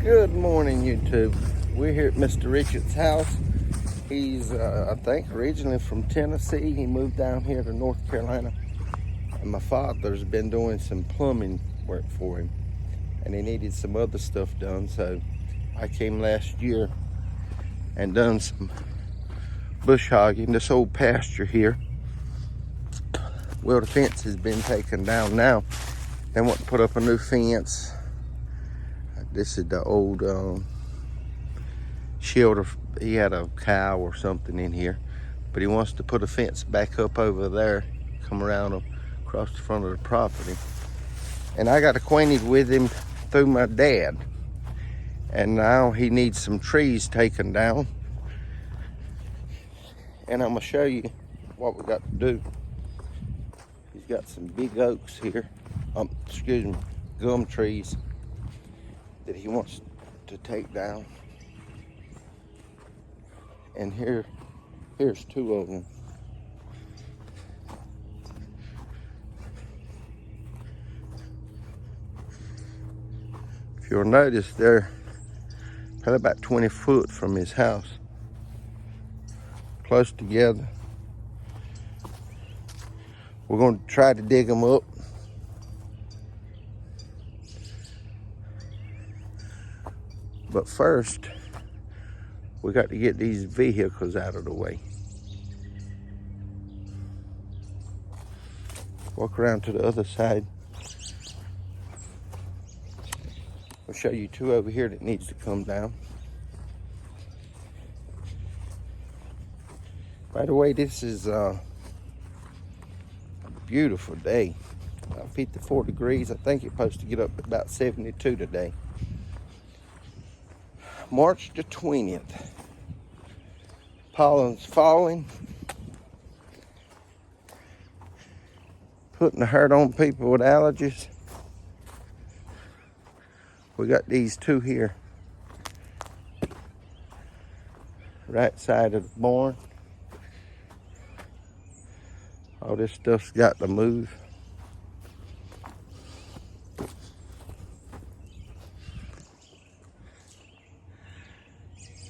Good morning, YouTube. We're here at Mr. Richards' house. He's, I think, originally from Tennessee. He moved down here to North Carolina. And my father's been doing some plumbing work for him. And he needed some other stuff done. So I came last year and done some bush hogging. This old pasture here. Well, the fence has been taken down now. They want to put up a new fence. This is the old shelter. He had a cow or something in here, but he wants to put a fence back up over there, come around across the front of the property. And I got acquainted with him through my dad, and now he needs some trees taken down. And I'm gonna show you what we got to do. He's got some big oaks here, gum trees that he wants to take down. And here's two of them. If you'll notice, they're probably about 20 foot from his house, close together. We're going to try to dig them up. But first, we got to get these vehicles out of the way. Walk around to the other side. I'll show you two over here that needs to come down. By the way, this is a beautiful day. 54 degrees. I think it's supposed to get up to about 72 today. March the 20th. Pollen's falling. Putting the hurt on people with allergies. We got these two here. Right side of the barn. All this stuff's got to move.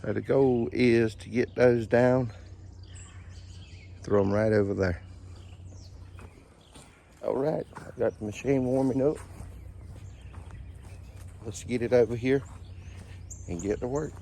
So the goal is to get those down, throw them right over there. All right, I've got the machine warming up. Let's get it over here and get to work.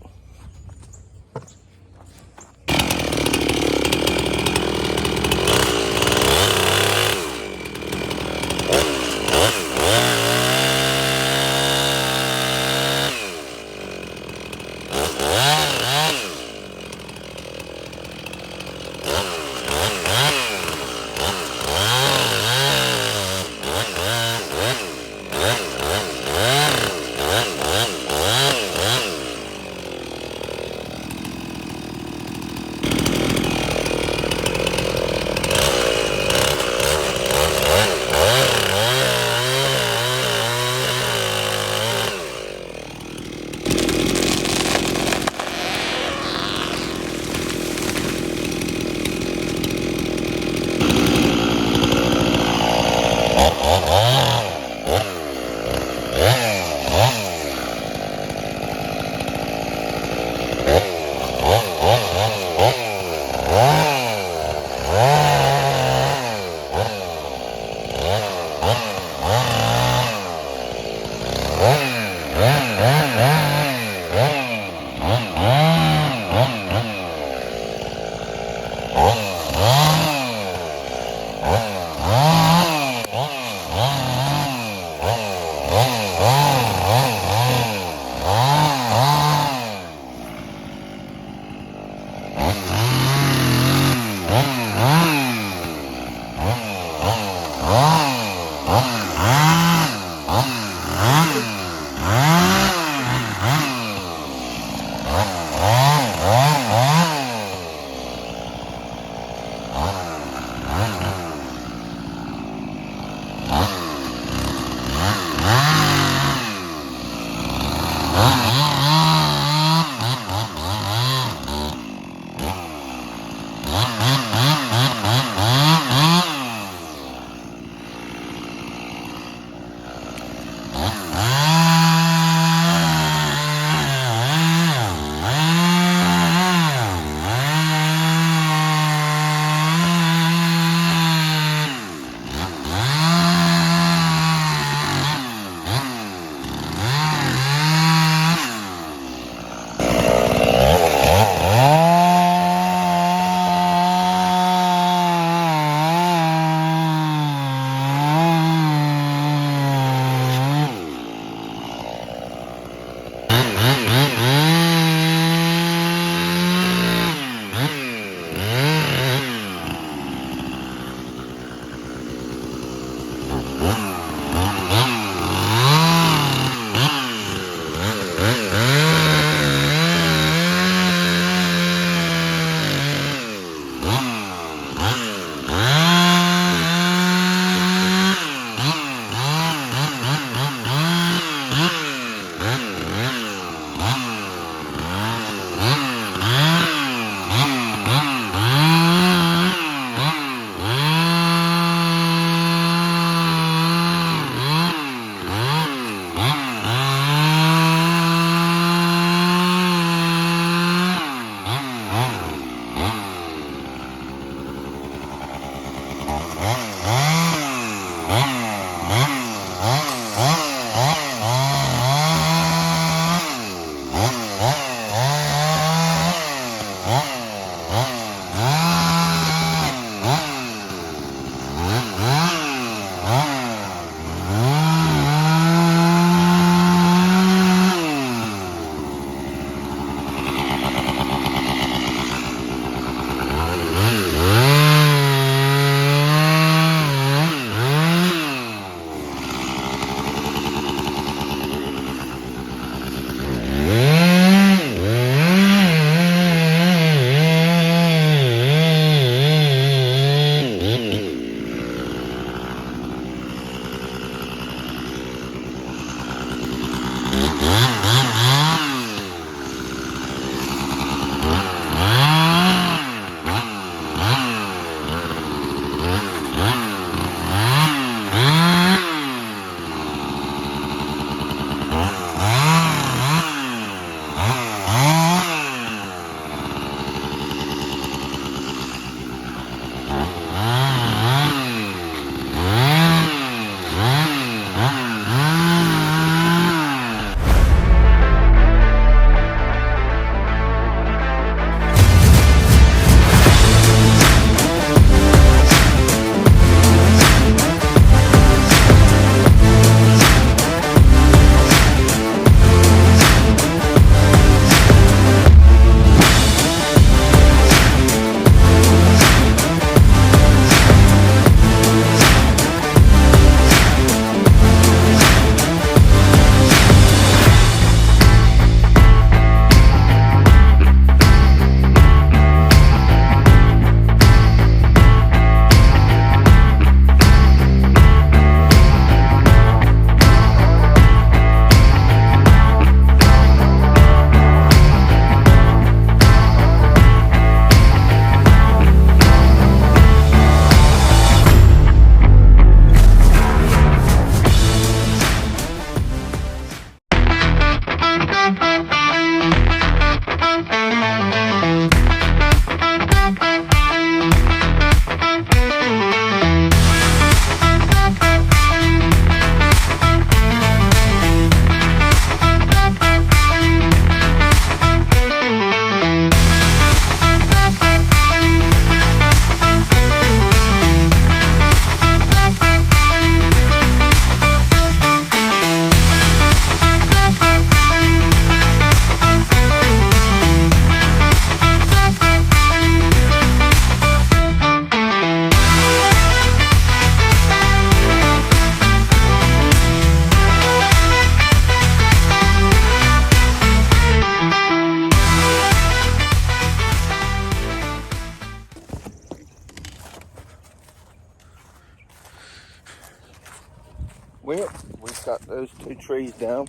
those 2 trees down.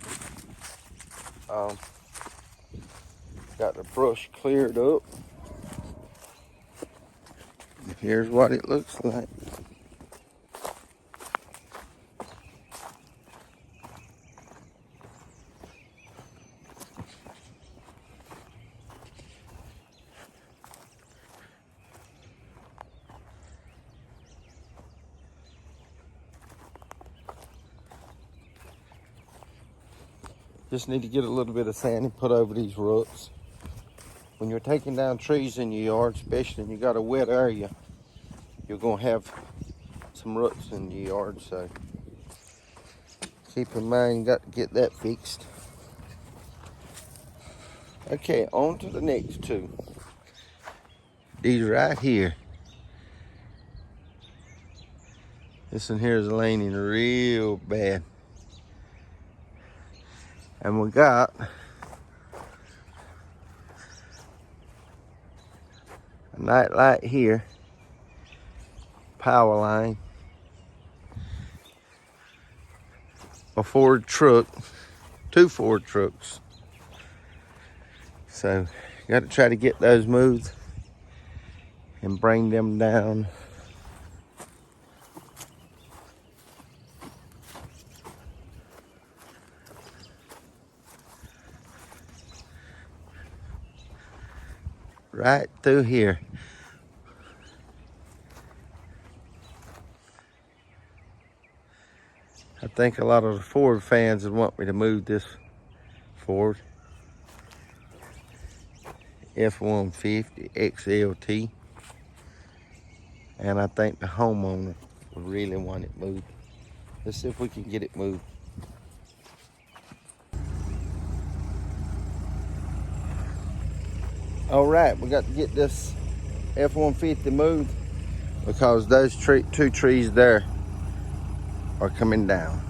Got the brush cleared up. Here's what it looks like. Just need to get a little bit of sand and put over these roots. When you're taking down trees in your yard, especially when you got a wet area, you're gonna have some roots in your yard, so keep in mind you got to get that fixed. Okay, on to the next 2. These right here. This one here is leaning real bad. And we got a night light here, power line, a Ford truck, 2 Ford trucks. So got to try to get those moved and bring them down. Right through here. I think a lot of the Ford fans would want me to move this Ford F-150 XLT. And I think the homeowner would really want it moved. Let's see if we can get it moved. All right, we got to get this F-150 moved because those 2 trees there are coming down.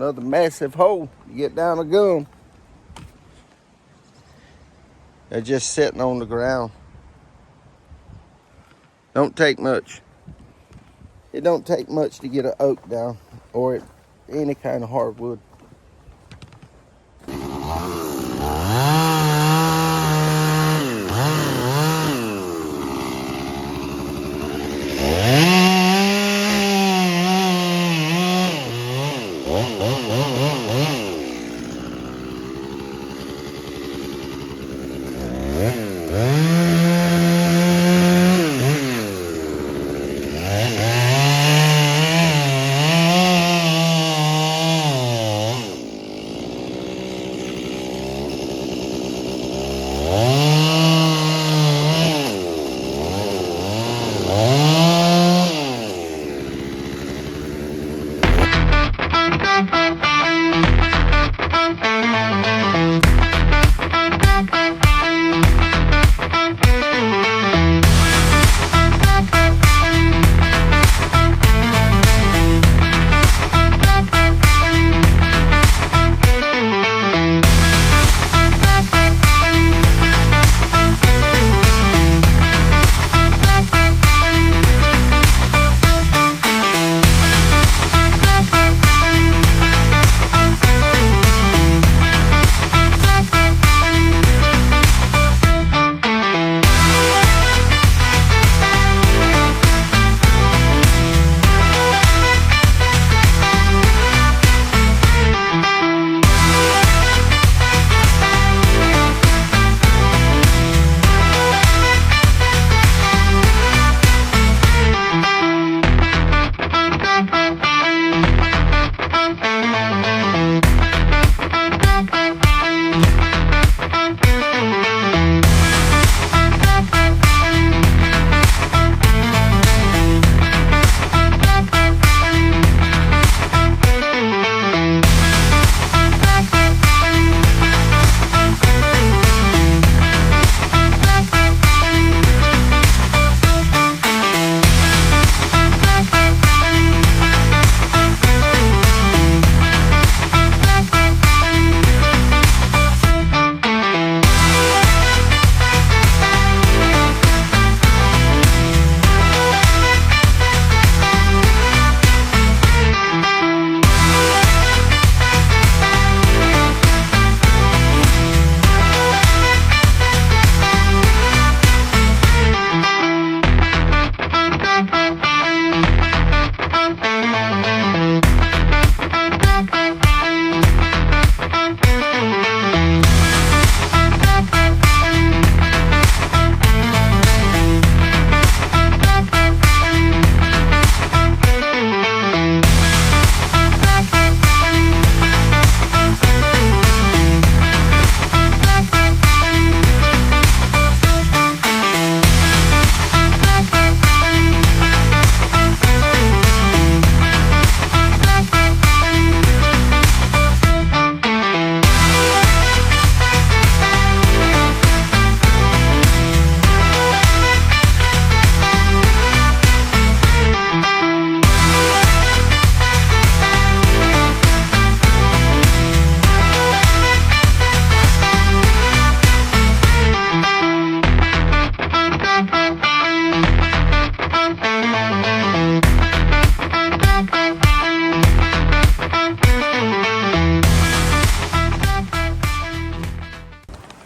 another massive hole. You get down a gum. They're just sitting on the ground. Don't take much. It don't take much to get an oak down, or any kind of hardwood.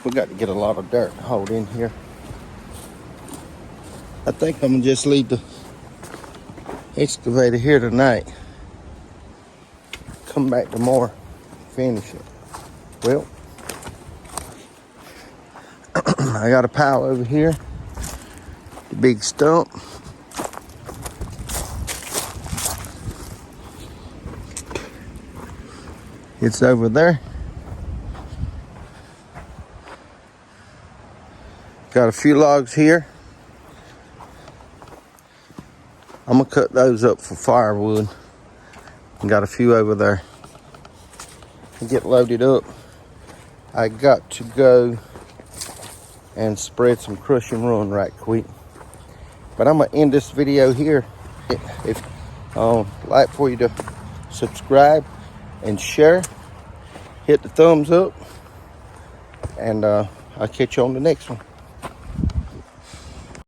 We got to get a lot of dirt hauled in here. I think I'm gonna just leave the excavator here tonight. Come back tomorrow, finish it. Well, I got a pile over here, the big stump. It's over there. Got a few logs here. I'm gonna cut those up for firewood. And got a few over there. And get loaded up. I got to go and spread some crush and run right quick. But I'm gonna end this video here. If like for you to subscribe and share. Hit the thumbs up, and I'll catch you on the next one.